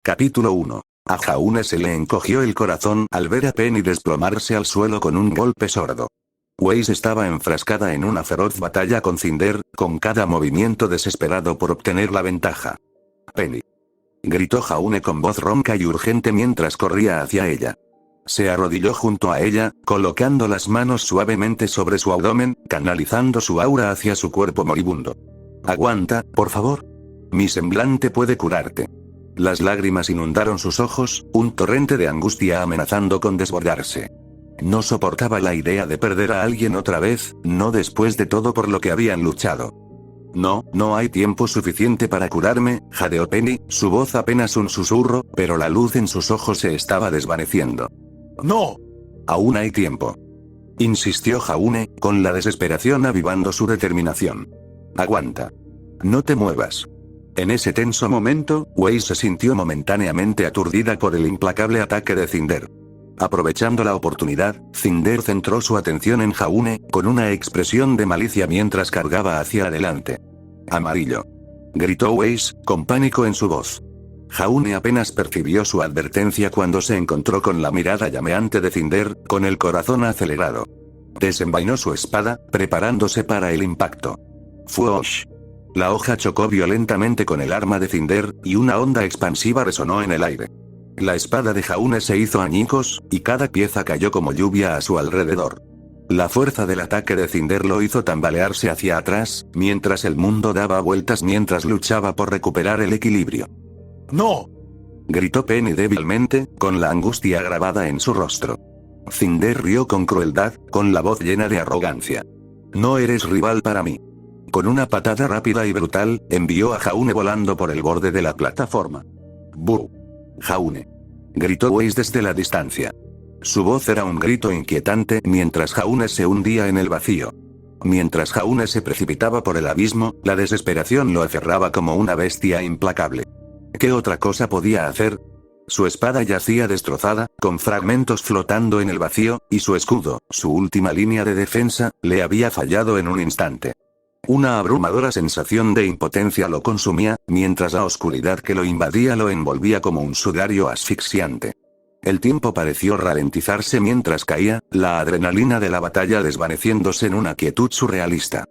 Capítulo 1. A Jaune se le encogió el corazón al ver a Penny desplomarse al suelo con un golpe sordo. Weiss estaba enfrascada en una feroz batalla con Cinder, con cada movimiento desesperado por obtener la ventaja. «Penny», gritó Jaune con voz ronca y urgente mientras corría hacia ella. Se arrodilló junto a ella, colocando las manos suavemente sobre su abdomen, canalizando su aura hacia su cuerpo moribundo. «Aguanta, por favor. Mi semblante puede curarte». Las lágrimas inundaron sus ojos, un torrente de angustia amenazando con desbordarse. No soportaba la idea de perder a alguien otra vez, no después de todo por lo que habían luchado. No hay tiempo suficiente para curarme», jadeó Penny, su voz apenas un susurro, pero la luz en sus ojos se estaba desvaneciendo. «No. Aún hay tiempo», insistió Jaune, con la desesperación avivando su determinación. «Aguanta. No te muevas». En ese tenso momento, Weiss se sintió momentáneamente aturdida por el implacable ataque de Cinder. Aprovechando la oportunidad, Cinder centró su atención en Jaune, con una expresión de malicia mientras cargaba hacia adelante. «Amarillo», gritó Weiss, con pánico en su voz. Jaune apenas percibió su advertencia cuando se encontró con la mirada llameante de Cinder, con el corazón acelerado. Desenvainó su espada, preparándose para el impacto. ¡Fuosh! La hoja chocó violentamente con el arma de Cinder, y una onda expansiva resonó en el aire. La espada de Jaune se hizo añicos, y cada pieza cayó como lluvia a su alrededor. La fuerza del ataque de Cinder lo hizo tambalearse hacia atrás, mientras el mundo daba vueltas mientras luchaba por recuperar el equilibrio. «¡No!», gritó Penny débilmente, con la angustia grabada en su rostro. Cinder rió con crueldad, con la voz llena de arrogancia. «No eres rival para mí». Con una patada rápida y brutal, envió a Jaune volando por el borde de la plataforma. «¡Bú! Jaune», gritó Weiss desde la distancia. Su voz era un grito inquietante mientras Jaune se hundía en el vacío. Mientras Jaune se precipitaba por el abismo, la desesperación lo aferraba como una bestia implacable. ¿Qué otra cosa podía hacer? Su espada yacía destrozada, con fragmentos flotando en el vacío, y su escudo, su última línea de defensa, le había fallado en un instante. Una abrumadora sensación de impotencia lo consumía, mientras la oscuridad que lo invadía lo envolvía como un sudario asfixiante. El tiempo pareció ralentizarse mientras caía, la adrenalina de la batalla desvaneciéndose en una quietud surrealista.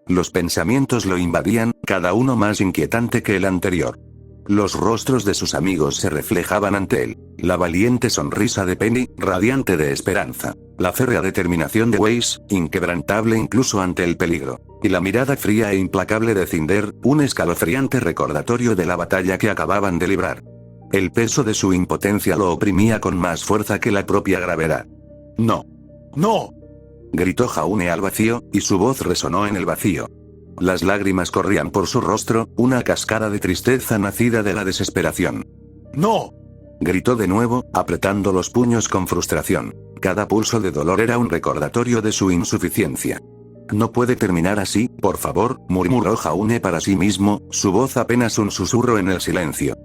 Los pensamientos lo invadían, cada uno más inquietante que el anterior. Los rostros de sus amigos se reflejaban ante él. La valiente sonrisa de Penny, radiante de esperanza. La férrea determinación de Weiss, inquebrantable incluso ante el peligro. Y la mirada fría e implacable de Cinder, un escalofriante recordatorio de la batalla que acababan de librar. El peso de su impotencia lo oprimía con más fuerza que la propia gravedad. «¡No! ¡No!», gritó Jaune al vacío, y su voz resonó en el vacío. Las lágrimas corrían por su rostro, una cascada de tristeza nacida de la desesperación. «¡No!», gritó de nuevo, apretando los puños con frustración. Cada pulso de dolor era un recordatorio de su insuficiencia. «No puede terminar así, por favor», murmuró Jaune para sí mismo, su voz apenas un susurro en el silencio.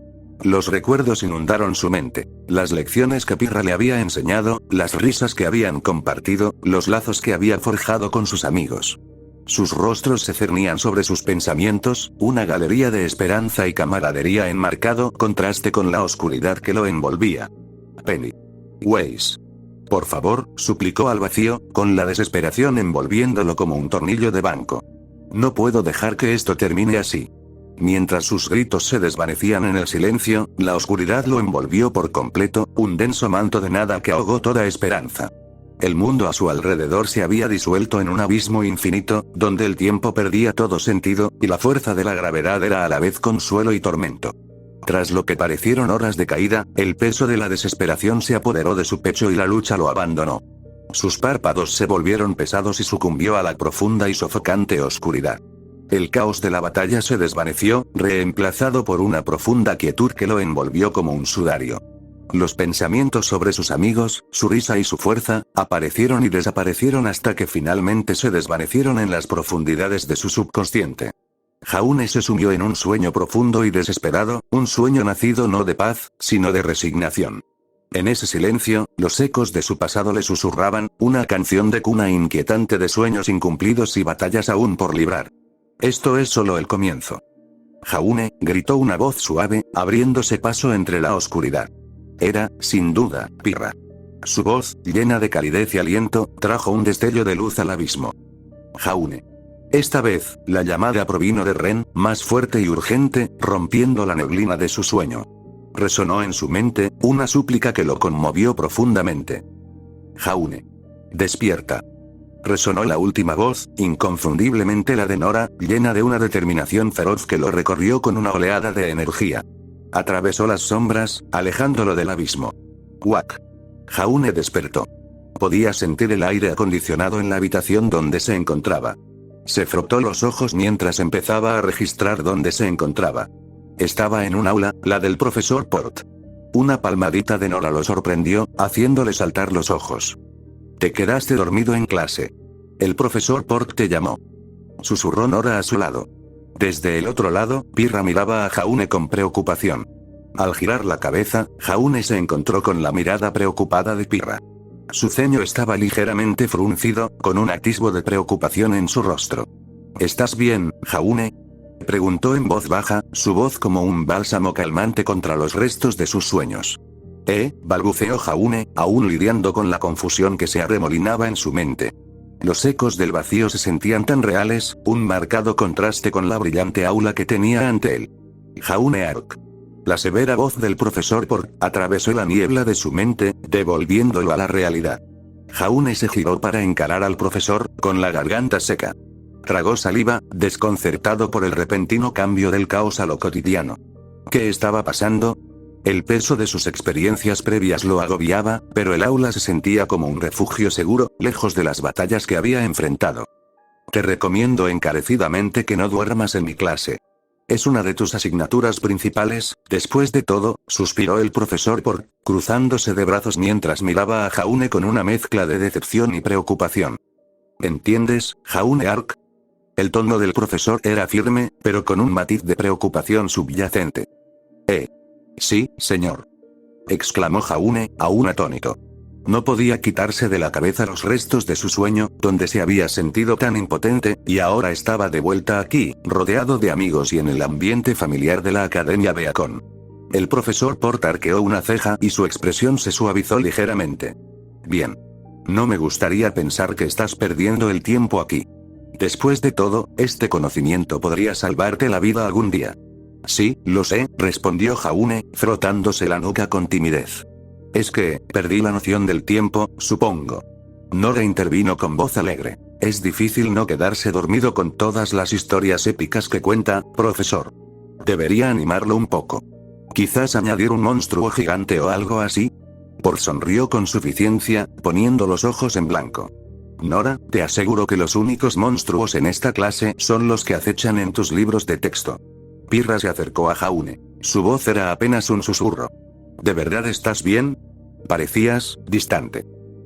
Los recuerdos inundaron su mente. Las lecciones que Pirra le había enseñado, las risas que habían compartido, los lazos que había forjado con sus amigos. Sus rostros se cernían sobre sus pensamientos, una galería de esperanza y camaradería en marcado contraste con la oscuridad que lo envolvía. «Penny. Weiss. Por favor», suplicó al vacío, con la desesperación envolviéndolo como un tornillo de banco. «No puedo dejar que esto termine así». Mientras sus gritos se desvanecían en el silencio, la oscuridad lo envolvió por completo, un denso manto de nada que ahogó toda esperanza. El mundo a su alrededor se había disuelto en un abismo infinito, donde el tiempo perdía todo sentido, y la fuerza de la gravedad era a la vez consuelo y tormento. Tras lo que parecieron horas de caída, el peso de la desesperación se apoderó de su pecho y la lucha lo abandonó. Sus párpados se volvieron pesados y sucumbió a la profunda y sofocante oscuridad. El caos de la batalla se desvaneció, reemplazado por una profunda quietud que lo envolvió como un sudario. Los pensamientos sobre sus amigos, su risa y su fuerza, aparecieron y desaparecieron hasta que finalmente se desvanecieron en las profundidades de su subconsciente. Jaune se sumió en un sueño profundo y desesperado, un sueño nacido no de paz, sino de resignación. En ese silencio, los ecos de su pasado le susurraban, una canción de cuna inquietante de sueños incumplidos y batallas aún por librar. Esto es solo el comienzo. Jaune, gritó una voz suave, abriéndose paso entre la oscuridad. Era, sin duda, Pirra. Su voz, llena de calidez y aliento, trajo un destello de luz al abismo. Jaune. Esta vez, la llamada provino de Ren, más fuerte y urgente, rompiendo la neblina de su sueño. Resonó en su mente, una súplica que lo conmovió profundamente. Jaune. Despierta. Resonó la última voz, inconfundiblemente la de Nora, llena de una determinación feroz que lo recorrió con una oleada de energía. Atravesó las sombras, alejándolo del abismo. ¡Guac! Jaune despertó. Podía sentir el aire acondicionado en la habitación donde se encontraba. Se frotó los ojos mientras empezaba a registrar dónde se encontraba. Estaba en un aula, la del profesor Port. Una palmadita de Nora lo sorprendió, haciéndole saltar los ojos. Te quedaste dormido en clase. El profesor Port te llamó. Susurró Nora a su lado. Desde el otro lado, Pirra miraba a Jaune con preocupación. Al girar la cabeza, Jaune se encontró con la mirada preocupada de Pirra. Su ceño estaba ligeramente fruncido, con un atisbo de preocupación en su rostro. ¿Estás bien, Jaune? Preguntó en voz baja, su voz como un bálsamo calmante contra los restos de sus sueños. Balbuceó Jaune, aún lidiando con la confusión que se arremolinaba en su mente. Los ecos del vacío se sentían tan reales, un marcado contraste con la brillante aula que tenía ante él. Jaune Ark. La severa voz del profesor Port atravesó la niebla de su mente, devolviéndolo a la realidad. Jaune se giró para encarar al profesor, con la garganta seca. Tragó saliva, desconcertado por el repentino cambio del caos a lo cotidiano. ¿Qué estaba pasando? El peso de sus experiencias previas lo agobiaba, pero el aula se sentía como un refugio seguro, lejos de las batallas que había enfrentado. Te recomiendo encarecidamente que no duermas en mi clase. Es una de tus asignaturas principales, después de todo, suspiró el profesor Port, cruzándose de brazos mientras miraba a Jaune con una mezcla de decepción y preocupación. ¿Entiendes, Jaune Ark? El tono del profesor era firme, pero con un matiz de preocupación subyacente. Sí, señor. Exclamó Jaune, aún atónito. No podía quitarse de la cabeza los restos de su sueño, donde se había sentido tan impotente, y ahora estaba de vuelta aquí, rodeado de amigos y en el ambiente familiar de la Academia Beacon. El profesor Port arqueó una ceja y su expresión se suavizó ligeramente. Bien. No me gustaría pensar que estás perdiendo el tiempo aquí. Después de todo, este conocimiento podría salvarte la vida algún día. Sí, lo sé, respondió Jaune, frotándose la nuca con timidez. Es que, perdí la noción del tiempo, supongo. Nora intervino con voz alegre. Es difícil no quedarse dormido con todas las historias épicas que cuenta, profesor. Debería animarlo un poco. Quizás añadir un monstruo gigante o algo así. Por sonrió con suficiencia, poniendo los ojos en blanco. Nora, te aseguro que los únicos monstruos en esta clase son los que acechan en tus libros de texto. Pirra se acercó a Jaune. Su voz era apenas un susurro. ¿De verdad estás bien? Parecías distante.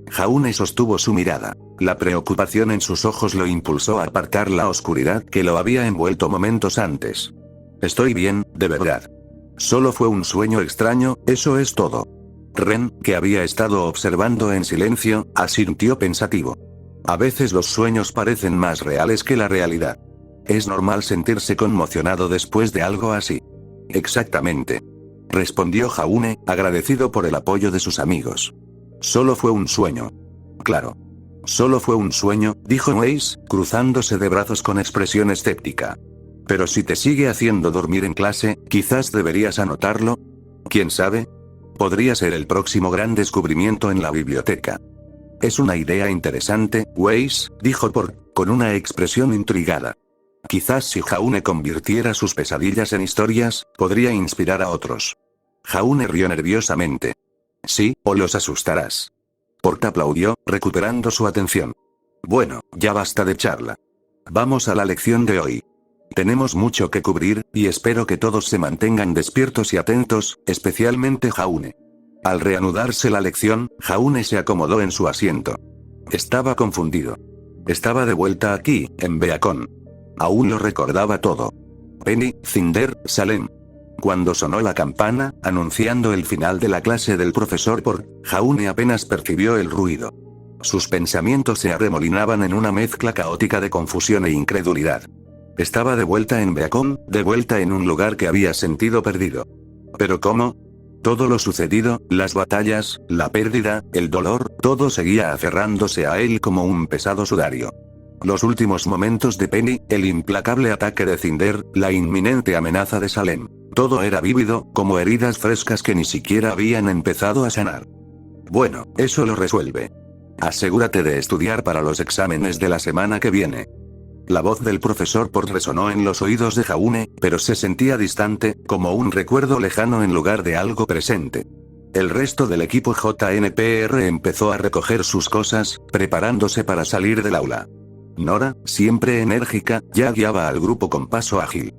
Jaune sostuvo su mirada. La preocupación en sus ojos lo impulsó a apartar la oscuridad que lo había envuelto momentos antes. Estoy bien, de verdad. Solo fue un sueño extraño, eso es todo. Ren, que había estado observando en silencio, asintió pensativo. A veces los sueños parecen más reales que la realidad. Es normal sentirse conmocionado después de algo así. Exactamente. Respondió Jaune, agradecido por el apoyo de sus amigos. Solo fue un sueño. Claro. Solo fue un sueño, dijo Weiss, cruzándose de brazos con expresión escéptica. Pero si te sigue haciendo dormir en clase, quizás deberías anotarlo. ¿Quién sabe? Podría ser el próximo gran descubrimiento en la biblioteca. Es una idea interesante, Weiss, dijo Port, con una expresión intrigada. Quizás si Jaune convirtiera sus pesadillas en historias, podría inspirar a otros. Jaune rió nerviosamente. Sí, o los asustarás. Port aplaudió, recuperando su atención. Bueno, ya basta de charla. Vamos a la lección de hoy. Tenemos mucho que cubrir, y espero que todos se mantengan despiertos y atentos, especialmente Jaune. Al reanudarse la lección, Jaune se acomodó en su asiento. Estaba confundido. Estaba de vuelta aquí, en Beacon. Aún lo recordaba todo. Penny, Cinder, Salem. Cuando sonó la campana, anunciando el final de la clase del profesor Port, Jaune apenas percibió el ruido. Sus pensamientos se arremolinaban en una mezcla caótica de confusión e incredulidad. Estaba de vuelta en Beacon, de vuelta en un lugar que había sentido perdido. ¿Pero cómo? Todo lo sucedido, las batallas, la pérdida, el dolor, todo seguía aferrándose a él como un pesado sudario. Los últimos momentos de Penny, el implacable ataque de Cinder, la inminente amenaza de Salem. Todo era vívido, como heridas frescas que ni siquiera habían empezado a sanar. Bueno, eso lo resuelve. Asegúrate de estudiar para los exámenes de la semana que viene. La voz del profesor Port resonó en los oídos de Jaune, pero se sentía distante, como un recuerdo lejano en lugar de algo presente. El resto del equipo JNPR empezó a recoger sus cosas, preparándose para salir del aula. Nora, siempre enérgica, ya guiaba al grupo con paso ágil.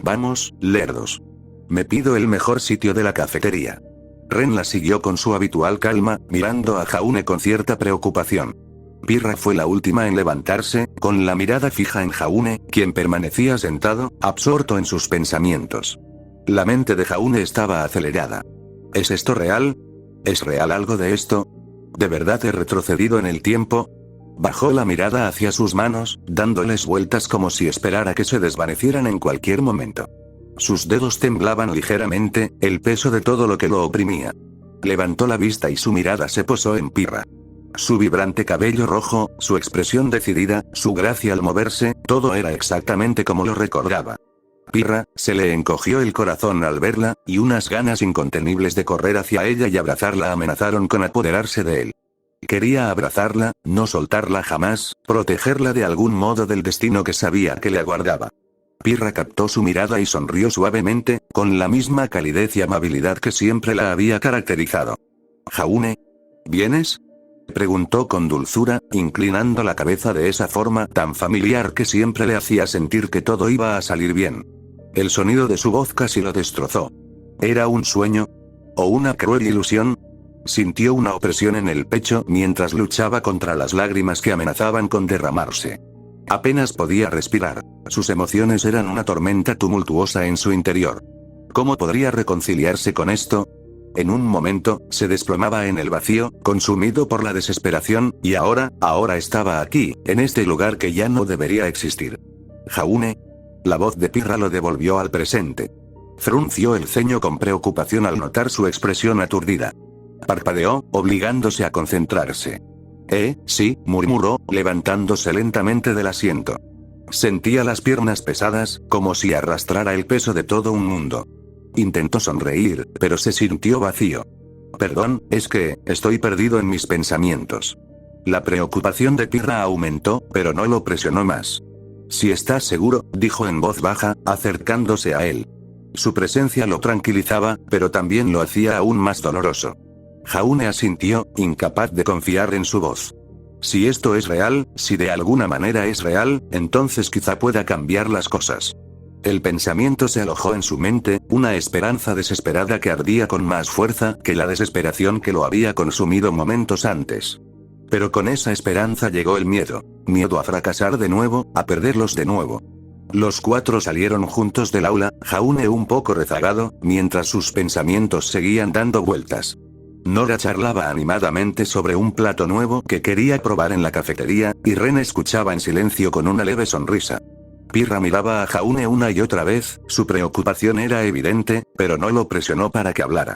Vamos, lerdos. Me pido el mejor sitio de la cafetería. Ren la siguió con su habitual calma, mirando a Jaune con cierta preocupación. Pirra fue la última en levantarse, con la mirada fija en Jaune, quien permanecía sentado, absorto en sus pensamientos. La mente de Jaune estaba acelerada. ¿Es esto real? ¿Es real algo de esto? ¿De verdad he retrocedido en el tiempo? Bajó la mirada hacia sus manos, dándoles vueltas como si esperara que se desvanecieran en cualquier momento. Sus dedos temblaban ligeramente, el peso de todo lo que lo oprimía. Levantó la vista y su mirada se posó en Pirra. Su vibrante cabello rojo, su expresión decidida, su gracia al moverse, todo era exactamente como lo recordaba. Pirra, se le encogió el corazón al verla, y unas ganas incontenibles de correr hacia ella y abrazarla amenazaron con apoderarse de él. Quería abrazarla, no soltarla jamás, protegerla de algún modo del destino que sabía que le aguardaba. Pirra captó su mirada y sonrió suavemente, con la misma calidez y amabilidad que siempre la había caracterizado. «Jaune, ¿vienes?», preguntó con dulzura, inclinando la cabeza de esa forma tan familiar que siempre le hacía sentir que todo iba a salir bien. El sonido de su voz casi lo destrozó. ¿Era un sueño? ¿O una cruel ilusión? Sintió una opresión en el pecho mientras luchaba contra las lágrimas que amenazaban con derramarse. Apenas podía respirar. Sus emociones eran una tormenta tumultuosa en su interior. ¿Cómo podría reconciliarse con esto? En un momento, se desplomaba en el vacío, consumido por la desesperación, y ahora estaba aquí, en este lugar que ya no debería existir. «Jaune». La voz de Pirra lo devolvió al presente. Frunció el ceño con preocupación al notar su expresión aturdida. Parpadeó, obligándose a concentrarse. Sí», murmuró, levantándose lentamente del asiento. Sentía las piernas pesadas, como si arrastrara el peso de todo un mundo. Intentó sonreír, pero se sintió vacío. «Perdón, es que, estoy perdido en mis pensamientos». La preocupación de Pirra aumentó, pero no lo presionó más. «Si estás seguro», dijo en voz baja, acercándose a él. Su presencia lo tranquilizaba, pero también lo hacía aún más doloroso. Jaune asintió, incapaz de confiar en su voz. Si esto es real, si de alguna manera es real, entonces quizá pueda cambiar las cosas. El pensamiento se alojó en su mente, una esperanza desesperada que ardía con más fuerza que la desesperación que lo había consumido momentos antes. Pero con esa esperanza llegó el miedo a fracasar de nuevo, a perderlos de nuevo. Los cuatro salieron juntos del aula, Jaune un poco rezagado, mientras sus pensamientos seguían dando vueltas. Nora charlaba animadamente sobre un plato nuevo que quería probar en la cafetería, y Ren escuchaba en silencio con una leve sonrisa. Pirra miraba a Jaune una y otra vez, su preocupación era evidente, pero no lo presionó para que hablara.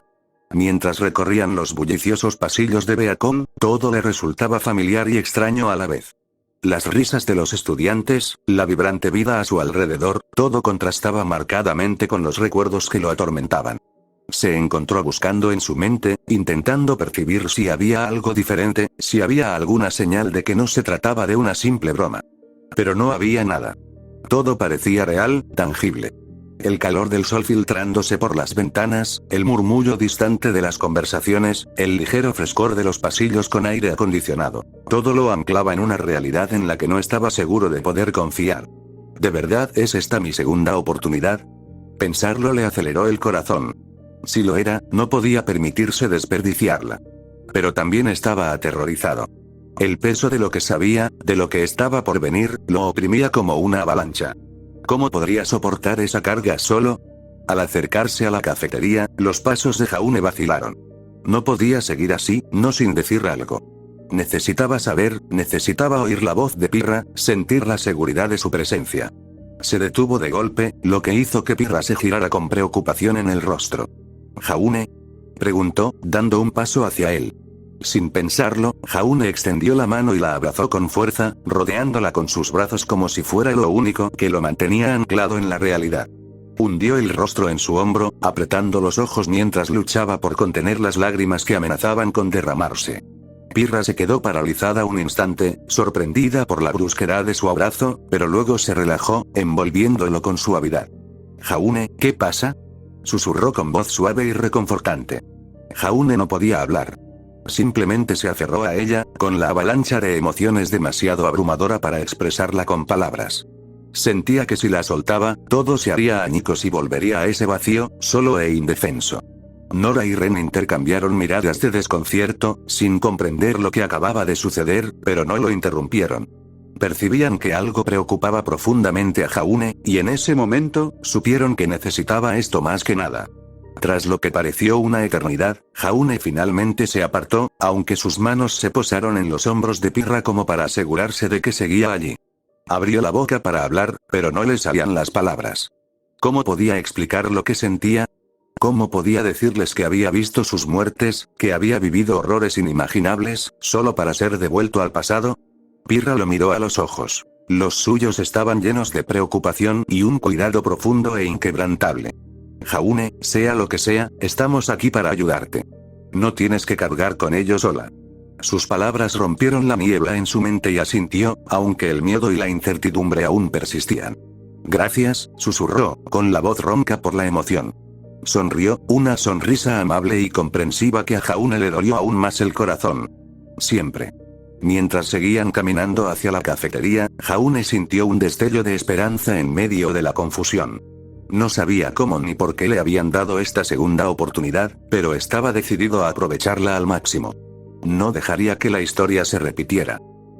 Mientras recorrían los bulliciosos pasillos de Beacon, todo le resultaba familiar y extraño a la vez. Las risas de los estudiantes, la vibrante vida a su alrededor, todo contrastaba marcadamente con los recuerdos que lo atormentaban. Se encontró buscando en su mente, intentando percibir si había algo diferente, si había alguna señal de que no se trataba de una simple broma. Pero no había nada. Todo parecía real, tangible. El calor del sol filtrándose por las ventanas, el murmullo distante de las conversaciones, el ligero frescor de los pasillos con aire acondicionado. Todo lo anclaba en una realidad en la que no estaba seguro de poder confiar. ¿De verdad es esta mi segunda oportunidad? Pensarlo le aceleró el corazón. Si lo era, no podía permitirse desperdiciarla. Pero también estaba aterrorizado. El peso de lo que sabía, de lo que estaba por venir, lo oprimía como una avalancha. ¿Cómo podría soportar esa carga solo? Al acercarse a la cafetería, los pasos de Jaune vacilaron. No podía seguir así, no sin decir algo. Necesitaba saber, necesitaba oír la voz de Pirra, sentir la seguridad de su presencia. Se detuvo de golpe, lo que hizo que Pirra se girara con preocupación en el rostro. ¿Jaune?, preguntó, dando un paso hacia él. Sin pensarlo, Jaune extendió la mano y la abrazó con fuerza, rodeándola con sus brazos como si fuera lo único que lo mantenía anclado en la realidad. Hundió el rostro en su hombro, apretando los ojos mientras luchaba por contener las lágrimas que amenazaban con derramarse. Pirra se quedó paralizada un instante, sorprendida por la brusquedad de su abrazo, pero luego se relajó, envolviéndolo con suavidad. «Jaune, ¿qué pasa?», susurró con voz suave y reconfortante. Jaune no podía hablar. Simplemente se aferró a ella, con la avalancha de emociones demasiado abrumadora para expresarla con palabras. Sentía que si la soltaba, todo se haría añicos y volvería a ese vacío, solo e indefenso. Nora y Ren intercambiaron miradas de desconcierto, sin comprender lo que acababa de suceder, pero no lo interrumpieron. Percibían que algo preocupaba profundamente a Jaune, y en ese momento, supieron que necesitaba esto más que nada. Tras lo que pareció una eternidad, Jaune finalmente se apartó, aunque sus manos se posaron en los hombros de Pirra como para asegurarse de que seguía allí. Abrió la boca para hablar, pero no le salían las palabras. ¿Cómo podía explicar lo que sentía? ¿Cómo podía decirles que había visto sus muertes, que había vivido horrores inimaginables, solo para ser devuelto al pasado? Pirra lo miró a los ojos. Los suyos estaban llenos de preocupación y un cuidado profundo e inquebrantable. Jaune, sea lo que sea, estamos aquí para ayudarte. No tienes que cargar con ello sola. Sus palabras rompieron la niebla en su mente y asintió, aunque el miedo y la incertidumbre aún persistían. Gracias, susurró, con la voz ronca por la emoción. Sonrió, una sonrisa amable y comprensiva que a Jaune le dolió aún más el corazón. Siempre. Mientras seguían caminando hacia la cafetería, Jaune sintió un destello de esperanza en medio de la confusión. No sabía cómo ni por qué le habían dado esta segunda oportunidad, pero estaba decidido a aprovecharla al máximo. No dejaría que la historia se repitiera.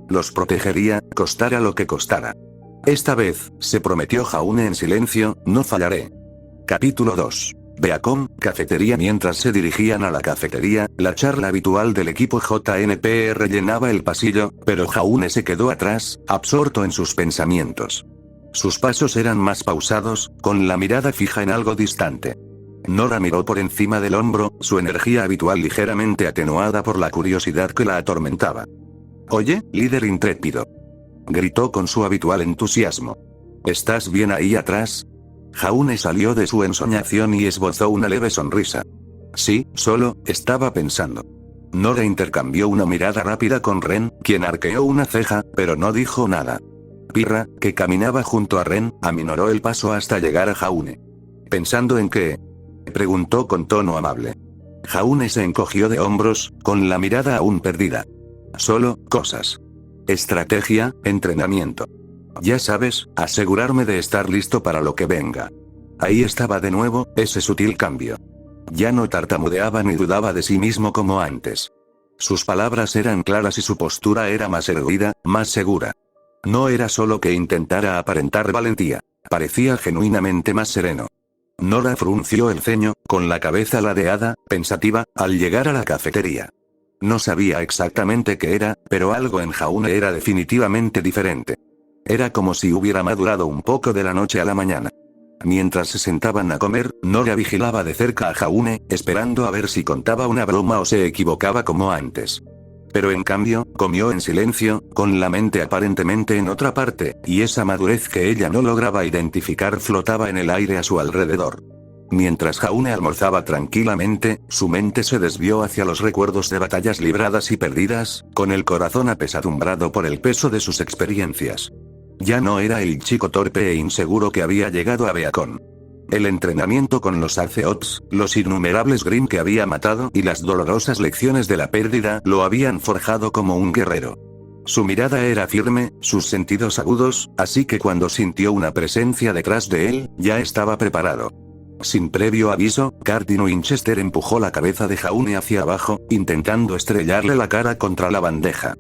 Los protegería, costara lo que costara. Esta vez, se prometió Jaune en silencio, no fallaré. Capítulo 2. Beacon, cafetería. Mientras se dirigían a la cafetería, la charla habitual del equipo JNPR llenaba el pasillo, pero Jaune se quedó atrás, absorto en sus pensamientos. Sus pasos eran más pausados, con la mirada fija en algo distante. Nora miró por encima del hombro, su energía habitual ligeramente atenuada por la curiosidad que la atormentaba. «Oye, líder intrépido», gritó con su habitual entusiasmo. «¿Estás bien ahí atrás?». Jaune salió de su ensoñación y esbozó una leve sonrisa. «Sí, solo, estaba pensando». Nora intercambió una mirada rápida con Ren, quien arqueó una ceja, pero no dijo nada. Pirra, que caminaba junto a Ren, aminoró el paso hasta llegar a Jaune. «¿Pensando en qué?», preguntó con tono amable. Jaune se encogió de hombros, con la mirada aún perdida. «Solo, cosas. Estrategia, entrenamiento. Ya sabes, asegurarme de estar listo para lo que venga». Ahí estaba de nuevo, ese sutil cambio. Ya no tartamudeaba ni dudaba de sí mismo como antes. Sus palabras eran claras y su postura era más erguida, más segura. No era solo que intentara aparentar valentía. Parecía genuinamente más sereno. Nora frunció el ceño, con la cabeza ladeada, pensativa, al llegar a la cafetería. No sabía exactamente qué era, pero algo en Jaune era definitivamente diferente. Era como si hubiera madurado un poco de la noche a la mañana. Mientras se sentaban a comer, Nora vigilaba de cerca a Jaune, esperando a ver si contaba una broma o se equivocaba como antes. Pero en cambio, comió en silencio, con la mente aparentemente en otra parte, y esa madurez que ella no lograba identificar flotaba en el aire a su alrededor. Mientras Jaune almorzaba tranquilamente, su mente se desvió hacia los recuerdos de batallas libradas y perdidas, con el corazón apesadumbrado por el peso de sus experiencias. Ya no era el chico torpe e inseguro que había llegado a Beacon. El entrenamiento con los Arceots, los innumerables Grimm que había matado y las dolorosas lecciones de la pérdida lo habían forjado como un guerrero. Su mirada era firme, sus sentidos agudos, así que cuando sintió una presencia detrás de él, ya estaba preparado. Sin previo aviso, Cardin Winchester empujó la cabeza de Jaune hacia abajo, intentando estrellarle la cara contra la bandeja.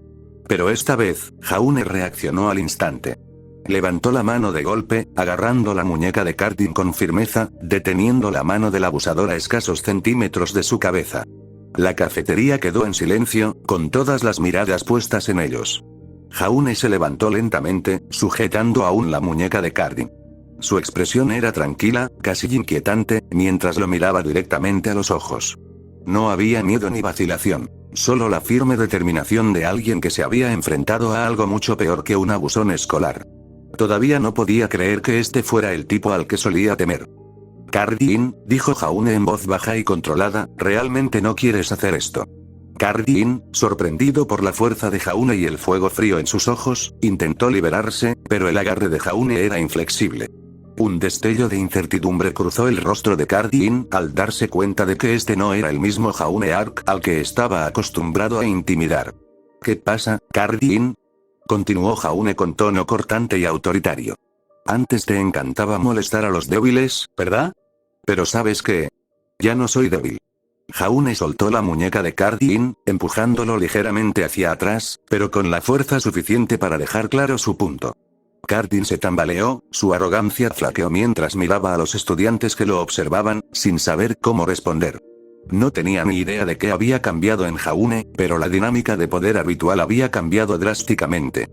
Pero esta vez, Jaune reaccionó al instante. Levantó la mano de golpe, agarrando la muñeca de Cardin con firmeza, deteniendo la mano del abusador a escasos centímetros de su cabeza. La cafetería quedó en silencio, con todas las miradas puestas en ellos. Jaune se levantó lentamente, sujetando aún la muñeca de Cardin. Su expresión era tranquila, casi inquietante, mientras lo miraba directamente a los ojos. No había miedo ni vacilación. Solo la firme determinación de alguien que se había enfrentado a algo mucho peor que un abusón escolar. Todavía no podía creer que este fuera el tipo al que solía temer. Cardi-in, dijo Jaune en voz baja y controlada, ¿realmente no quieres hacer esto? Cardi-in, sorprendido por la fuerza de Jaune y el fuego frío en sus ojos, intentó liberarse, pero el agarre de Jaune era inflexible. Un destello de incertidumbre cruzó el rostro de Cardi-in al darse cuenta de que este no era el mismo Jaune Ark al que estaba acostumbrado a intimidar. ¿Qué pasa, Cardi-in? Continuó Jaune con tono cortante y autoritario. Antes te encantaba molestar a los débiles, ¿verdad? Pero ¿sabes qué? Ya no soy débil. Jaune soltó la muñeca de Cardi-in, empujándolo ligeramente hacia atrás, pero con la fuerza suficiente para dejar claro su punto. Cardi-in se tambaleó, su arrogancia flaqueó mientras miraba a los estudiantes que lo observaban, sin saber cómo responder. No tenía ni idea de qué había cambiado en Jaune, pero la dinámica de poder habitual había cambiado drásticamente.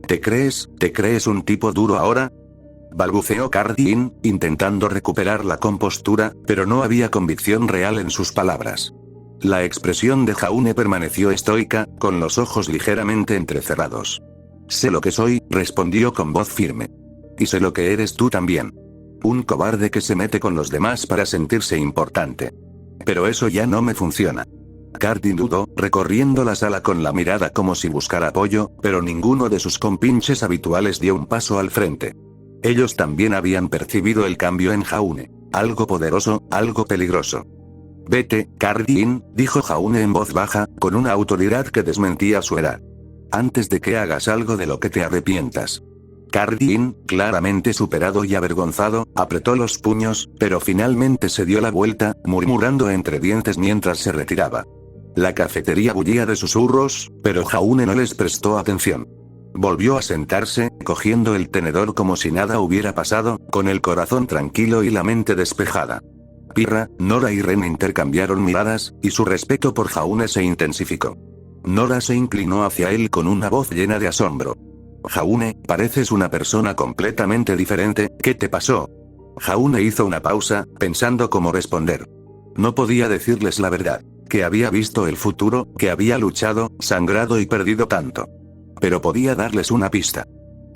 ¿Te crees un tipo duro ahora? Balbuceó Cardi-in, intentando recuperar la compostura, pero no había convicción real en sus palabras. La expresión de Jaune permaneció estoica, con los ojos ligeramente entrecerrados. Sé lo que soy, respondió con voz firme. Y sé lo que eres tú también. Un cobarde que se mete con los demás para sentirse importante. Pero eso ya no me funciona. Cardi dudó, recorriendo la sala con la mirada como si buscara apoyo, pero ninguno de sus compinches habituales dio un paso al frente. Ellos también habían percibido el cambio en Jaune. Algo poderoso, algo peligroso. Vete, Cardi-in, dijo Jaune en voz baja, con una autoridad que desmentía su edad. Antes de que hagas algo de lo que te arrepientas. Cardi-in, claramente superado y avergonzado, apretó los puños, pero finalmente se dio la vuelta, murmurando entre dientes mientras se retiraba. La cafetería bullía de susurros, pero Jaune no les prestó atención. Volvió a sentarse, cogiendo el tenedor como si nada hubiera pasado, con el corazón tranquilo y la mente despejada. Pirra, Nora y Ren intercambiaron miradas, y su respeto por Jaune se intensificó. Nora se inclinó hacia él con una voz llena de asombro. Jaune, pareces una persona completamente diferente, ¿qué te pasó? Jaune hizo una pausa, pensando cómo responder. No podía decirles la verdad, que había visto el futuro, que había luchado, sangrado y perdido tanto. Pero podía darles una pista.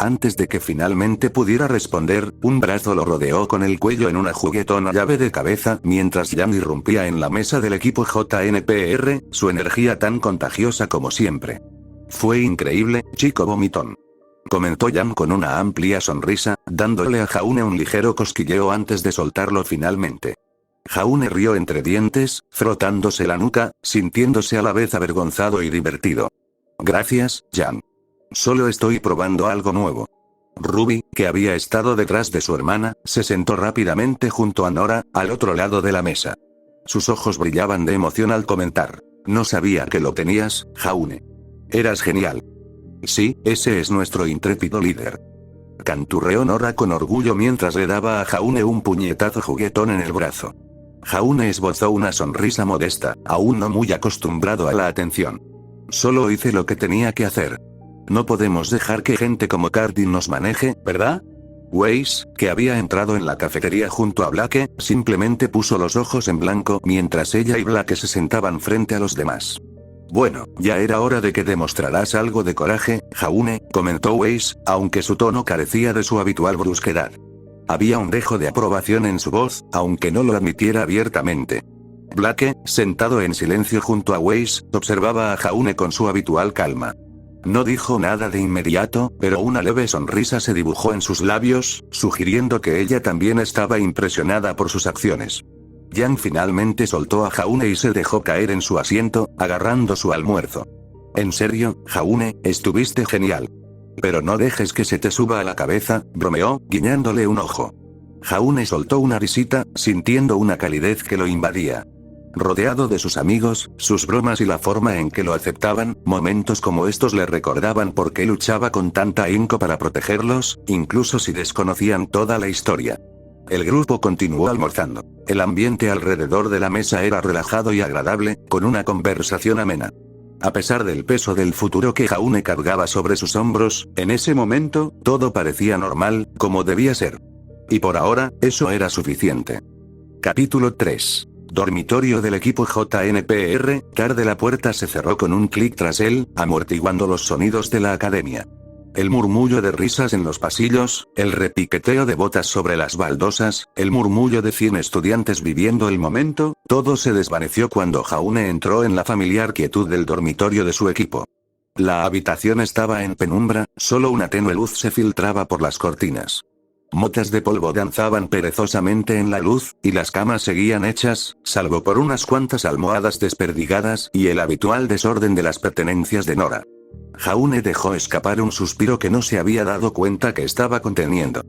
Antes de que finalmente pudiera responder, un brazo lo rodeó con el cuello en una juguetona llave de cabeza, mientras Jan irrumpía en la mesa del equipo JNPR, su energía tan contagiosa como siempre. Fue increíble, chico vomitón. Comentó Jan con una amplia sonrisa, dándole a Jaune un ligero cosquilleo antes de soltarlo finalmente. Jaune rió entre dientes, frotándose la nuca, sintiéndose a la vez avergonzado y divertido. Gracias, Jan. Solo estoy probando algo nuevo. Ruby, que había estado detrás de su hermana, se sentó rápidamente junto a Nora, al otro lado de la mesa. Sus ojos brillaban de emoción al comentar. No sabía que lo tenías, Jaune. Eras genial. Sí, ese es nuestro intrépido líder. Canturreó Nora con orgullo mientras le daba a Jaune un puñetazo juguetón en el brazo. Jaune esbozó una sonrisa modesta, aún no muy acostumbrado a la atención. Solo hice lo que tenía que hacer. No podemos dejar que gente como Cardi nos maneje, ¿verdad? Weiss, que había entrado en la cafetería junto a Blake, simplemente puso los ojos en blanco mientras ella y Blake se sentaban frente a los demás. Bueno, ya era hora de que demostraras algo de coraje, Jaune, comentó Weiss, aunque su tono carecía de su habitual brusquedad. Había un dejo de aprobación en su voz, aunque no lo admitiera abiertamente. Blake, sentado en silencio junto a Weiss, observaba a Jaune con su habitual calma. No dijo nada de inmediato, pero una leve sonrisa se dibujó en sus labios, sugiriendo que ella también estaba impresionada por sus acciones. Jan finalmente soltó a Jaune y se dejó caer en su asiento, agarrando su almuerzo. En serio, Jaune, estuviste genial. Pero no dejes que se te suba a la cabeza, bromeó, guiñándole un ojo. Jaune soltó una risita, sintiendo una calidez que lo invadía. Rodeado de sus amigos, sus bromas y la forma en que lo aceptaban, momentos como estos le recordaban por qué luchaba con tanta ahínco para protegerlos, incluso si desconocían toda la historia. El grupo continuó almorzando. El ambiente alrededor de la mesa era relajado y agradable, con una conversación amena. A pesar del peso del futuro que Jaune cargaba sobre sus hombros, en ese momento, todo parecía normal, como debía ser. Y por ahora, eso era suficiente. Capítulo 3. Dormitorio del equipo JNPR. Tarde la puerta se cerró con un clic tras él, amortiguando los sonidos de la academia. El murmullo de risas en los pasillos, el repiqueteo de botas sobre las baldosas, el murmullo de 100 estudiantes viviendo el momento, todo se desvaneció cuando Jaune entró en la familiar quietud del dormitorio de su equipo. La habitación estaba en penumbra, solo una tenue luz se filtraba por las cortinas. Motas de polvo danzaban perezosamente en la luz, y las camas seguían hechas, salvo por unas cuantas almohadas desperdigadas y el habitual desorden de las pertenencias de Nora. Jaune dejó escapar un suspiro que no se había dado cuenta que estaba conteniendo.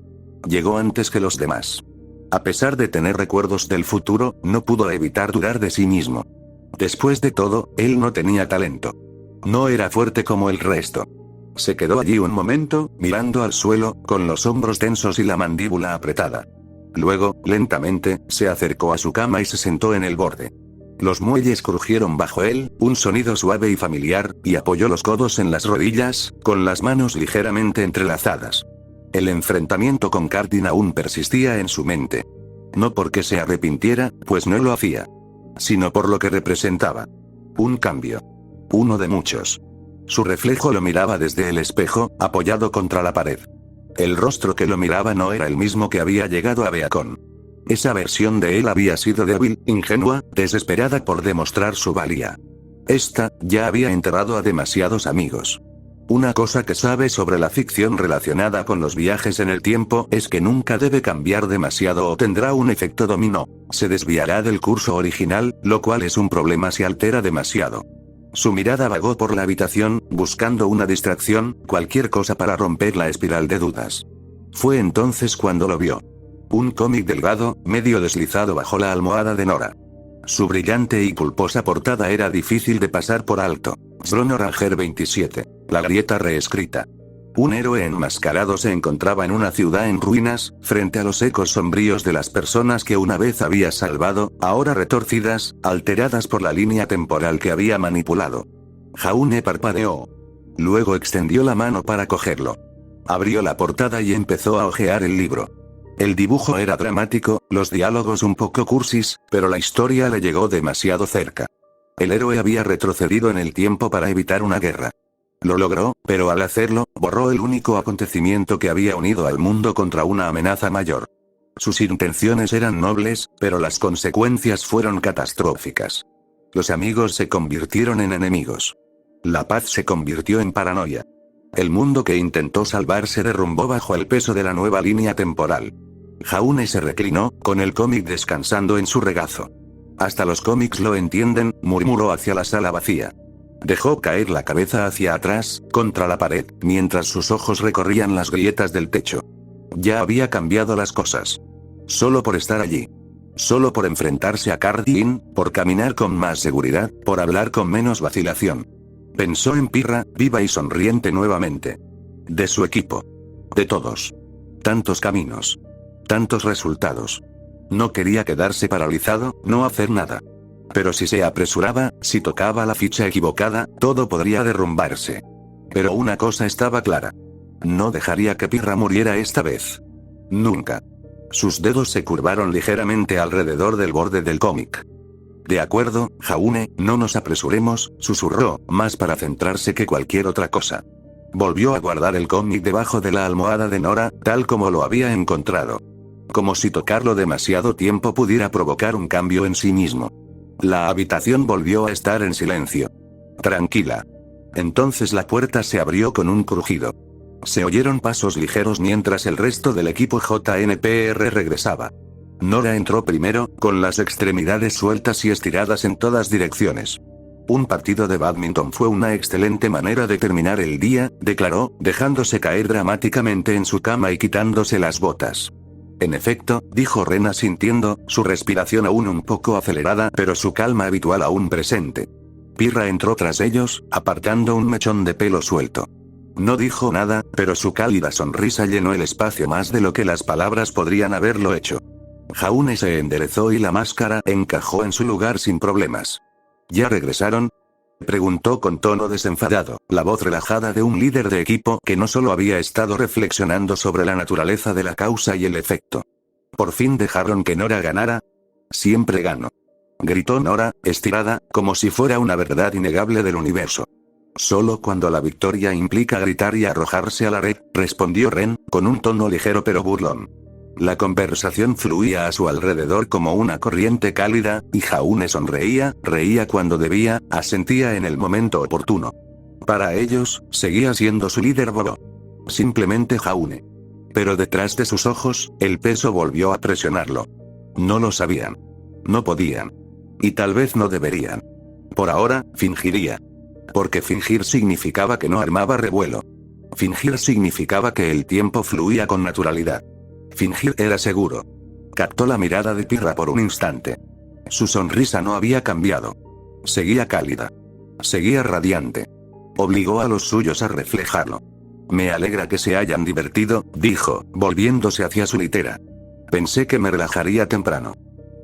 Llegó antes que los demás. A pesar de tener recuerdos del futuro, no pudo evitar dudar de sí mismo. Después de todo, él no tenía talento. No era fuerte como el resto. Se quedó allí un momento, mirando al suelo, con los hombros tensos y la mandíbula apretada. Luego, lentamente, se acercó a su cama y se sentó en el borde. Los muelles crujieron bajo él, un sonido suave y familiar, y apoyó los codos en las rodillas, con las manos ligeramente entrelazadas. El enfrentamiento con Cardin aún persistía en su mente. No porque se arrepintiera, pues no lo hacía. Sino por lo que representaba. Un cambio. Uno de muchos. Su reflejo lo miraba desde el espejo, apoyado contra la pared. El rostro que lo miraba no era el mismo que había llegado a Beacon. Esa versión de él había sido débil, ingenua, desesperada por demostrar su valía. Esta, ya había enterrado a demasiados amigos. Una cosa que sabe sobre la ficción relacionada con los viajes en el tiempo es que nunca debe cambiar demasiado o tendrá un efecto dominó. Se desviará del curso original, lo cual es un problema si altera demasiado. Su mirada vagó por la habitación, buscando una distracción, cualquier cosa para romper la espiral de dudas. Fue entonces cuando lo vio. Un cómic delgado, medio deslizado bajo la almohada de Nora. Su brillante y pulposa portada era difícil de pasar por alto. Chrono Ranger 27. La grieta reescrita. Un héroe enmascarado se encontraba en una ciudad en ruinas, frente a los ecos sombríos de las personas que una vez había salvado, ahora retorcidas, alteradas por la línea temporal que había manipulado. Jaune parpadeó. Luego extendió la mano para cogerlo. Abrió la portada y empezó a hojear el libro. El dibujo era dramático, los diálogos un poco cursis, pero la historia le llegó demasiado cerca. El héroe había retrocedido en el tiempo para evitar una guerra. Lo logró, pero al hacerlo, borró el único acontecimiento que había unido al mundo contra una amenaza mayor. Sus intenciones eran nobles, pero las consecuencias fueron catastróficas. Los amigos se convirtieron en enemigos. La paz se convirtió en paranoia. El mundo que intentó salvar se derrumbó bajo el peso de la nueva línea temporal. Jaune se reclinó, con el cómic descansando en su regazo. Hasta los cómics lo entienden, murmuró hacia la sala vacía. Dejó caer la cabeza hacia atrás, contra la pared, mientras sus ojos recorrían las grietas del techo. Ya había cambiado las cosas. Solo por estar allí. Solo por enfrentarse a Cardin, por caminar con más seguridad, por hablar con menos vacilación. Pensó en Pirra, viva y sonriente nuevamente. De su equipo. De todos. Tantos caminos. Tantos resultados. No quería quedarse paralizado, no hacer nada. Pero si se apresuraba, si tocaba la ficha equivocada, todo podría derrumbarse. Pero una cosa estaba clara. No dejaría que Pirra muriera esta vez. Nunca. Sus dedos se curvaron ligeramente alrededor del borde del cómic. De acuerdo, Jaune, no nos apresuremos, susurró, más para centrarse que cualquier otra cosa. Volvió a guardar el cómic debajo de la almohada de Nora, tal como lo había encontrado. Como si tocarlo demasiado tiempo pudiera provocar un cambio en sí mismo. La habitación volvió a estar en silencio. Tranquila. Entonces la puerta se abrió con un crujido. Se oyeron pasos ligeros mientras el resto del equipo JNPR regresaba. Nora entró primero, con las extremidades sueltas y estiradas en todas direcciones. Un partido de bádminton fue una excelente manera de terminar el día, declaró, dejándose caer dramáticamente en su cama y quitándose las botas. En efecto, dijo Ren asintiendo, su respiración aún un poco acelerada, pero su calma habitual aún presente. Pirra entró tras ellos, apartando un mechón de pelo suelto. No dijo nada, pero su cálida sonrisa llenó el espacio más de lo que las palabras podrían haberlo hecho. Jaune se enderezó y la máscara encajó en su lugar sin problemas. ¿Ya regresaron?, preguntó con tono desenfadado, la voz relajada de un líder de equipo que no solo había estado reflexionando sobre la naturaleza de la causa y el efecto. Por fin dejaron que Nora ganara. Siempre gano. Gritó Nora, estirada, como si fuera una verdad innegable del universo. Solo cuando la victoria implica gritar y arrojarse a la red, respondió Ren, con un tono ligero pero burlón. La conversación fluía a su alrededor como una corriente cálida, y Jaune sonreía, reía cuando debía, asentía en el momento oportuno. Para ellos, seguía siendo su líder bobo. Simplemente Jaune. Pero detrás de sus ojos, el peso volvió a presionarlo. No lo sabían. No podían. Y tal vez no deberían. Por ahora, fingiría. Porque fingir significaba que no armaba revuelo. Fingir significaba que el tiempo fluía con naturalidad. Fingir era seguro. Captó la mirada de Pirra por un instante. Su sonrisa no había cambiado. Seguía cálida. Seguía radiante. Obligó a los suyos a reflejarlo. Me alegra que se hayan divertido, dijo, volviéndose hacia su litera. Pensé que me relajaría temprano.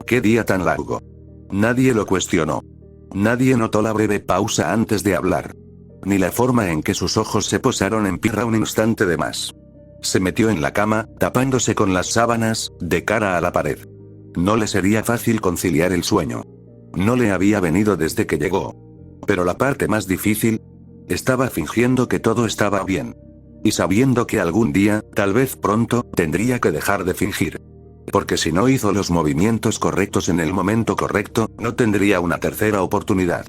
¡Qué día tan largo! Nadie lo cuestionó. Nadie notó la breve pausa antes de hablar. Ni la forma en que sus ojos se posaron en Pirra un instante de más. Se metió en la cama, tapándose con las sábanas, de cara a la pared. No le sería fácil conciliar el sueño. No le había venido desde que llegó. Pero la parte más difícil, estaba fingiendo que todo estaba bien. Y sabiendo que algún día, tal vez pronto, tendría que dejar de fingir. Porque si no hizo los movimientos correctos en el momento correcto, no tendría una tercera oportunidad.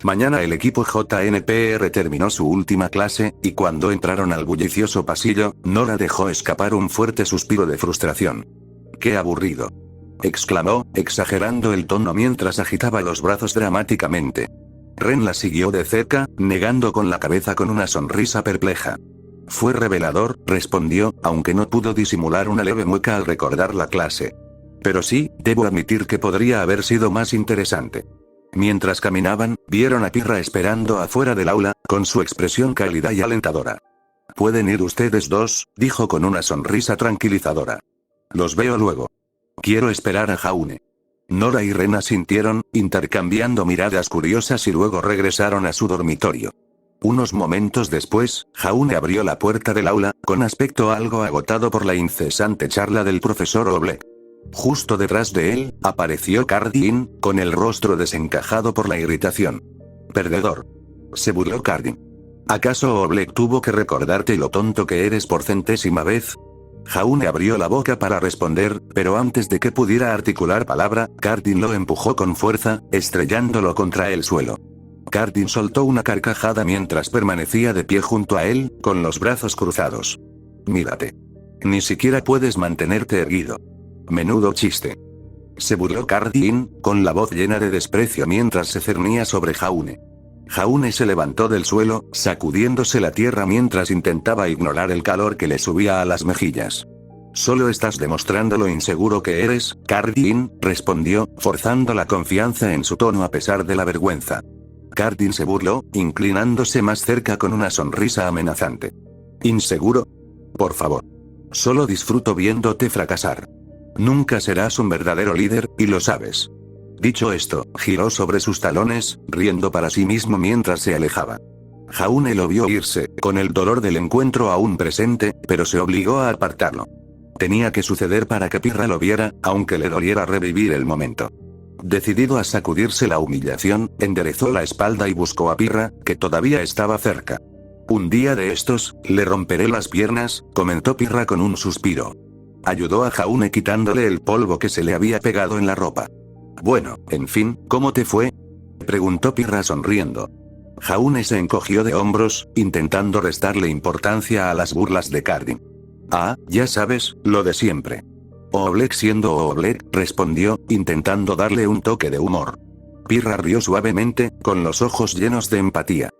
Mañana el equipo JNPR terminó su última clase, y cuando entraron al bullicioso pasillo, Nora dejó escapar un fuerte suspiro de frustración. ¡Qué aburrido!, exclamó, exagerando el tono mientras agitaba los brazos dramáticamente. Ren la siguió de cerca, negando con la cabeza con una sonrisa perpleja. Fue revelador, respondió, aunque no pudo disimular una leve mueca al recordar la clase. Pero sí, debo admitir que podría haber sido más interesante. Mientras caminaban, vieron a Pirra esperando afuera del aula, con su expresión cálida y alentadora. «Pueden ir ustedes dos», dijo con una sonrisa tranquilizadora. «Los veo luego. Quiero esperar a Jaune». Nora y Ren asintieron, intercambiando miradas curiosas y luego regresaron a su dormitorio. Unos momentos después, Jaune abrió la puerta del aula, con aspecto algo agotado por la incesante charla del profesor Oblek. Justo detrás de él, apareció Cardin, con el rostro desencajado por la irritación. «Perdedor», se burló Cardin. «¿Acaso Oblek tuvo que recordarte lo tonto que eres por centésima vez?» Jaune abrió la boca para responder, pero antes de que pudiera articular palabra, Cardin lo empujó con fuerza, estrellándolo contra el suelo. Cardin soltó una carcajada mientras permanecía de pie junto a él, con los brazos cruzados. «Mírate. Ni siquiera puedes mantenerte erguido. Menudo chiste», se burló Cardin, con la voz llena de desprecio mientras se cernía sobre Jaune. Jaune se levantó del suelo, sacudiéndose la tierra mientras intentaba ignorar el calor que le subía a las mejillas. «Solo estás demostrando lo inseguro que eres, Cardin», respondió, forzando la confianza en su tono a pesar de la vergüenza. Cardin se burló, inclinándose más cerca con una sonrisa amenazante. «¿Inseguro? Por favor. Solo disfruto viéndote fracasar. Nunca serás un verdadero líder, y lo sabes». Dicho esto, giró sobre sus talones, riendo para sí mismo mientras se alejaba. Jaune lo vio irse, con el dolor del encuentro aún presente, pero se obligó a apartarlo. Tenía que suceder para que Pirra lo viera, aunque le doliera revivir el momento. Decidido a sacudirse la humillación, enderezó la espalda y buscó a Pirra, que todavía estaba cerca. «Un día de estos, le romperé las piernas», comentó Pirra con un suspiro. Ayudó a Jaune quitándole el polvo que se le había pegado en la ropa. «Bueno, en fin, ¿cómo te fue?», preguntó Pirra sonriendo. Jaune se encogió de hombros, intentando restarle importancia a las burlas de Cardin. «Ah, ya sabes, lo de siempre». «Oblek siendo Oblek», respondió, intentando darle un toque de humor. Pirra rió suavemente, con los ojos llenos de empatía.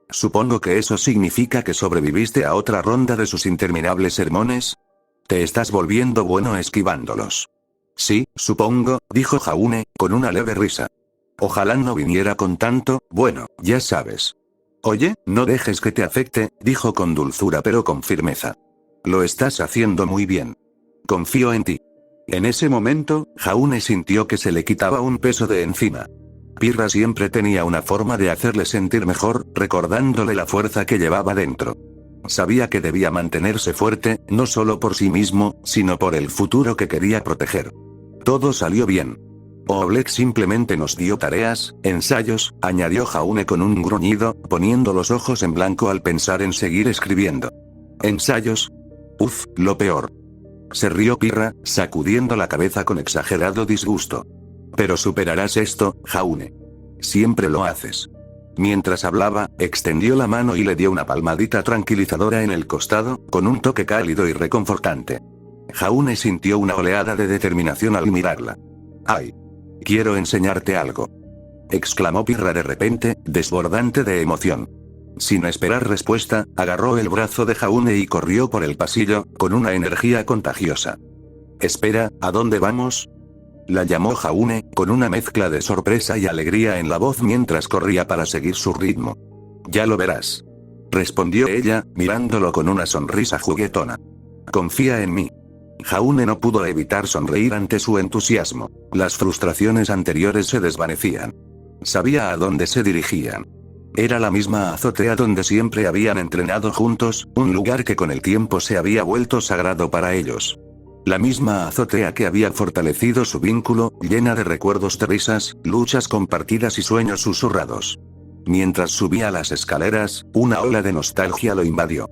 «Supongo que eso significa que sobreviviste a otra ronda de sus interminables sermones. Te estás volviendo bueno esquivándolos». «Sí, supongo», dijo Jaune, con una leve risa. «Ojalá no viniera con tanto, bueno, ya sabes». «Oye, no dejes que te afecte», dijo con dulzura pero con firmeza. «Lo estás haciendo muy bien. Confío en ti». En ese momento, Jaune sintió que se le quitaba un peso de encima. Pirra siempre tenía una forma de hacerle sentir mejor, recordándole la fuerza que llevaba dentro. Sabía que debía mantenerse fuerte, no solo por sí mismo, sino por el futuro que quería proteger. Todo salió bien. Oleg simplemente nos dio tareas, ensayos, añadió Jaune con un gruñido, poniendo los ojos en blanco al pensar en seguir escribiendo. ¿Ensayos? Uf, lo peor. Se rió Pirra, sacudiendo la cabeza con exagerado disgusto. Pero superarás esto, Jaune. Siempre lo haces. Mientras hablaba, extendió la mano y le dio una palmadita tranquilizadora en el costado, con un toque cálido y reconfortante. Jaune sintió una oleada de determinación al mirarla. ¡Ay! Quiero enseñarte algo. Exclamó Pirra de repente, desbordante de emoción. Sin esperar respuesta, agarró el brazo de Jaune y corrió por el pasillo, con una energía contagiosa. Espera, ¿a dónde vamos? La llamó Jaune, con una mezcla de sorpresa y alegría en la voz mientras corría para seguir su ritmo. Ya lo verás. Respondió ella, mirándolo con una sonrisa juguetona. Confía en mí. Jaune no pudo evitar sonreír ante su entusiasmo. Las frustraciones anteriores se desvanecían. Sabía a dónde se dirigían. Era la misma azotea donde siempre habían entrenado juntos, un lugar que con el tiempo se había vuelto sagrado para ellos. La misma azotea que había fortalecido su vínculo, llena de recuerdos de risas, luchas compartidas y sueños susurrados. Mientras subía las escaleras, una ola de nostalgia lo invadió.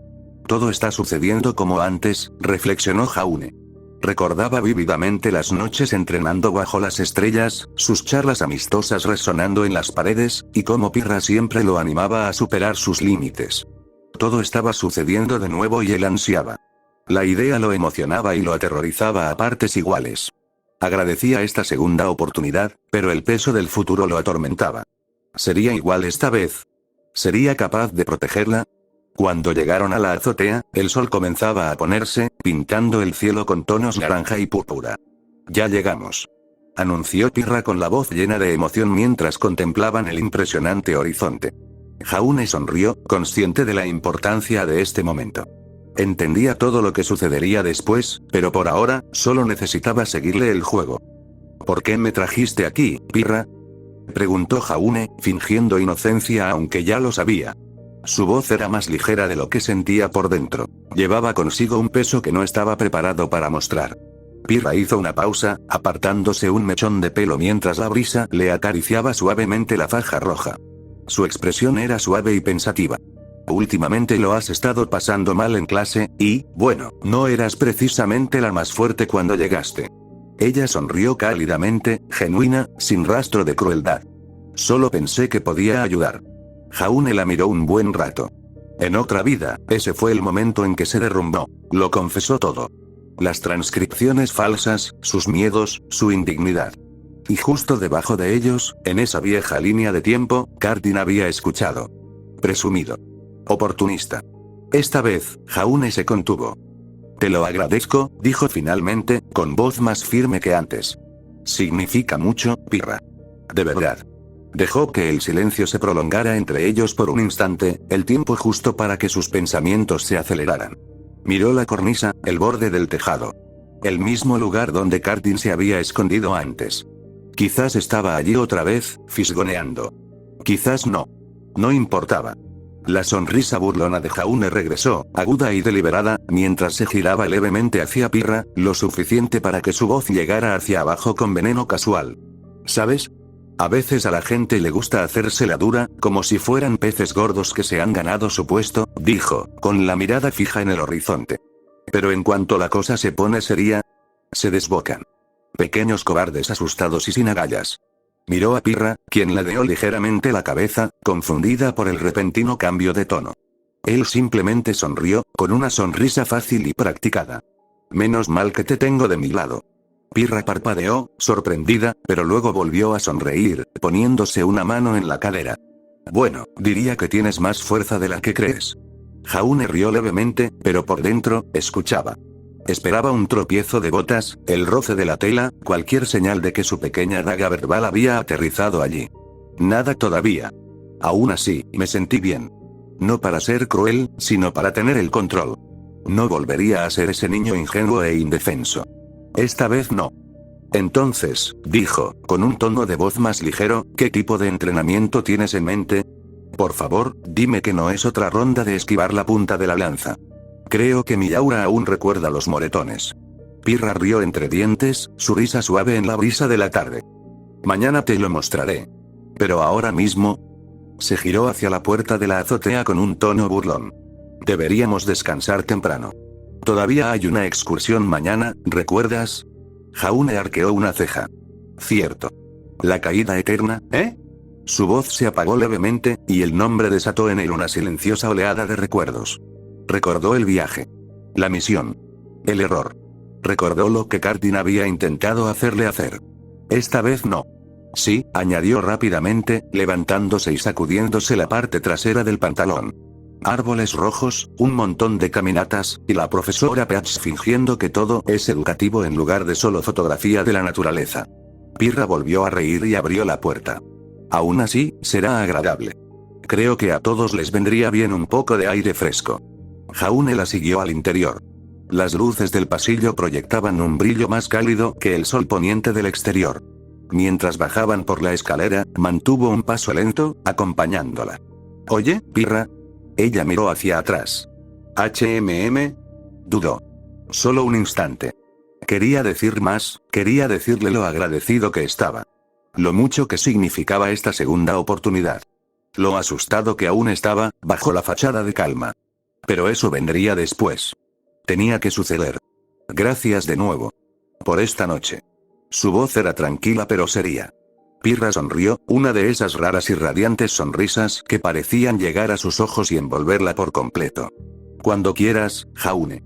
Todo está sucediendo como antes, reflexionó Jaune. Recordaba vívidamente las noches entrenando bajo las estrellas, sus charlas amistosas resonando en las paredes, y cómo Pirra siempre lo animaba a superar sus límites. Todo estaba sucediendo de nuevo y él ansiaba. La idea lo emocionaba y lo aterrorizaba a partes iguales. Agradecía esta segunda oportunidad, pero el peso del futuro lo atormentaba. ¿Sería igual esta vez? ¿Sería capaz de protegerla? Cuando llegaron a la azotea, el sol comenzaba a ponerse, pintando el cielo con tonos naranja y púrpura. Ya llegamos. Anunció Pirra con la voz llena de emoción mientras contemplaban el impresionante horizonte. Jaune sonrió, consciente de la importancia de este momento. Entendía todo lo que sucedería después, pero por ahora, solo necesitaba seguirle el juego. ¿Por qué me trajiste aquí, Pirra? Preguntó Jaune, fingiendo inocencia aunque ya lo sabía. Su voz era más ligera de lo que sentía por dentro. Llevaba consigo un peso que no estaba preparado para mostrar. Pirra hizo una pausa, apartándose un mechón de pelo mientras la brisa le acariciaba suavemente la faja roja. Su expresión era suave y pensativa. Últimamente lo has estado pasando mal en clase, y, bueno, no eras precisamente la más fuerte cuando llegaste. Ella sonrió cálidamente, genuina, sin rastro de crueldad. Solo pensé que podía ayudar. Jaune la miró un buen rato. En otra vida, ese fue el momento en que se derrumbó. Lo confesó todo. Las transcripciones falsas, sus miedos, su indignidad. Y justo debajo de ellos, en esa vieja línea de tiempo, Cardin había escuchado. Presumido. Oportunista. Esta vez, Jaune se contuvo. Te lo agradezco, dijo finalmente, con voz más firme que antes. Significa mucho, Pirra. De verdad. Dejó que el silencio se prolongara entre ellos por un instante, el tiempo justo para que sus pensamientos se aceleraran. Miró la cornisa, el borde del tejado. El mismo lugar donde Cardin se había escondido antes. Quizás estaba allí otra vez, fisgoneando. Quizás no. No importaba. La sonrisa burlona de Jaune regresó, aguda y deliberada, mientras se giraba levemente hacia Pirra, lo suficiente para que su voz llegara hacia abajo con veneno casual. ¿Sabes? A veces a la gente le gusta hacerse la dura, como si fueran peces gordos que se han ganado su puesto, dijo, con la mirada fija en el horizonte. Pero en cuanto la cosa se pone seria, se desbocan. Pequeños cobardes asustados y sin agallas. Miró a Pirra, quien ladeó ligeramente la cabeza, confundida por el repentino cambio de tono. Él simplemente sonrió, con una sonrisa fácil y practicada. Menos mal que te tengo de mi lado. Pirra parpadeó, sorprendida, pero luego volvió a sonreír, poniéndose una mano en la cadera. Bueno, diría que tienes más fuerza de la que crees. Jaune rió levemente, pero por dentro, escuchaba. Esperaba un tropiezo de botas, el roce de la tela, cualquier señal de que su pequeña daga verbal había aterrizado allí. Nada todavía. Aún así, me sentí bien. No para ser cruel, sino para tener el control. No volvería a ser ese niño ingenuo e indefenso. Esta vez no. Entonces, dijo, con un tono de voz más ligero, ¿qué tipo de entrenamiento tienes en mente? Por favor, dime que no es otra ronda de esquivar la punta de la lanza. Creo que mi aura aún recuerda los moretones. Pirra rió entre dientes, su risa suave en la brisa de la tarde. Mañana te lo mostraré. Pero ahora mismo... Se giró hacia la puerta de la azotea con un tono burlón. Deberíamos descansar temprano. Todavía hay una excursión mañana, ¿recuerdas? Jaune arqueó una ceja. Cierto. La caída eterna, ¿eh? Su voz se apagó levemente, y el nombre desató en él una silenciosa oleada de recuerdos. Recordó el viaje. La misión. El error. Recordó lo que Cardin había intentado hacerle hacer. Esta vez no. Sí, añadió rápidamente, levantándose y sacudiéndose la parte trasera del pantalón. Árboles rojos, un montón de caminatas, y la profesora Peach fingiendo que todo es educativo en lugar de solo fotografía de la naturaleza. Pirra volvió a reír y abrió la puerta. Aún así, será agradable. Creo que a todos les vendría bien un poco de aire fresco. Jaune la siguió al interior. Las luces del pasillo proyectaban un brillo más cálido que el sol poniente del exterior. Mientras bajaban por la escalera, mantuvo un paso lento, acompañándola. «Oye, Pirra». Ella miró hacia atrás. Dudó. Solo un instante. Quería decir más, quería decirle lo agradecido que estaba. Lo mucho que significaba esta segunda oportunidad. Lo asustado que aún estaba, bajo la fachada de calma. Pero eso vendría después. Tenía que suceder. Gracias de nuevo. Por esta noche. Su voz era tranquila pero seria. Pirra sonrió, una de esas raras y radiantes sonrisas que parecían llegar a sus ojos y envolverla por completo. Cuando quieras, Jaune.